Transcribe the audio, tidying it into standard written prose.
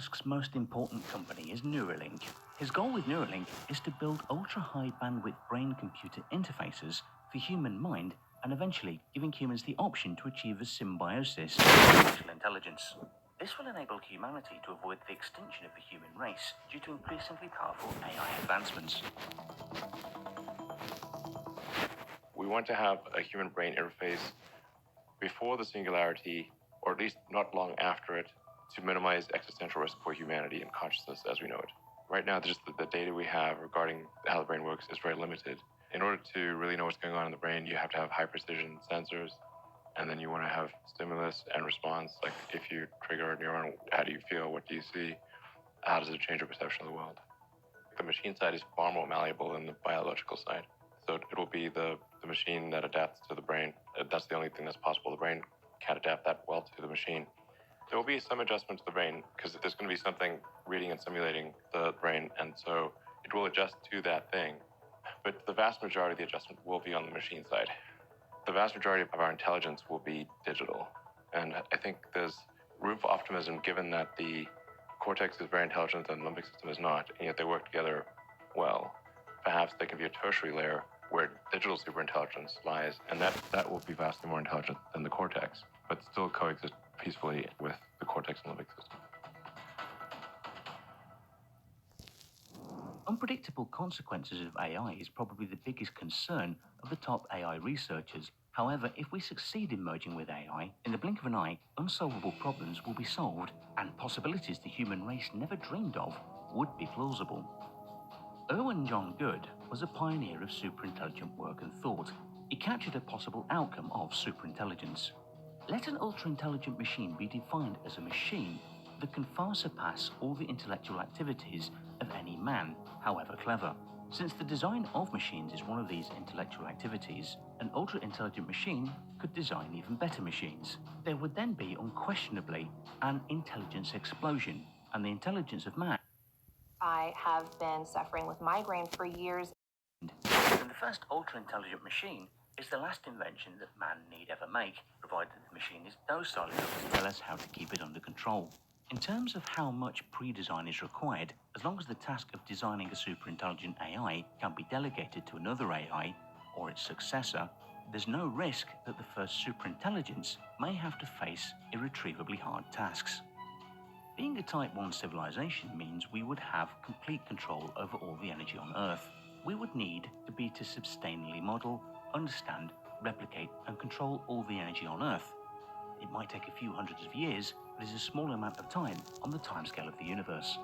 Musk's most important company is Neuralink. His goal with Neuralink is to build ultra-high bandwidth brain-computer interfaces for human mind and eventually giving humans the option to achieve a symbiosis with artificial intelligence. This will enable humanity to avoid the extinction of the human race due to increasingly powerful AI advancements. We want to have a human-brain interface before the singularity, or at least not long after it, to minimize existential risk for humanity and consciousness as we know it. Right now, just the data we have regarding how the brain works is very limited. In order to really know what's going on in the brain, you have to have high-precision sensors, and then you want to have stimulus and response. Like if you trigger a neuron, how do you feel? What do you see? How does it change your perception of the world? The machine side is far more malleable than the biological side. So it will be the machine that adapts to the brain. That's the only thing that's possible. The brain can't adapt that well to the machine. There will be some adjustment to the brain because there's going to be something reading and simulating the brain, and so it will adjust to that thing. But the vast majority of the adjustment will be on the machine side. The vast majority of our intelligence will be digital. And I think there's room for optimism given that the cortex is very intelligent and the limbic system is not, and yet they work together well. Perhaps there can be a tertiary layer where digital superintelligence lies, and that will be vastly more intelligent than the cortex, but still coexist peacefully with the cortex and limbic system. Unpredictable consequences of AI is probably the biggest concern of the top AI researchers. However, if we succeed in merging with AI, in the blink of an eye, unsolvable problems will be solved, and possibilities the human race never dreamed of would be plausible. Erwin John Good was a pioneer of superintelligent work and thought. He captured a possible outcome of superintelligence. Let an ultra-intelligent machine be defined as a machine that can far surpass all the intellectual activities of any man, however clever. Since the design of machines is one of these intellectual activities, an ultra-intelligent machine could design even better machines. There would then be unquestionably an intelligence explosion, and the intelligence of man. I have been suffering with migraine for years. And the first ultra-intelligent machine is the last invention that man need ever make, provided the machine is docile enough to tell us how to keep it under control. In terms of how much pre-design is required, as long as the task of designing a superintelligent AI can be delegated to another AI or its successor, there's no risk that the first superintelligence may have to face irretrievably hard tasks. Being a Type 1 civilization means we would have complete control over all the energy on Earth. We would need to be to sustainably model, understand, replicate, and control all the energy on Earth. It might take a few hundreds of years, but is a small amount of time on the timescale of the universe.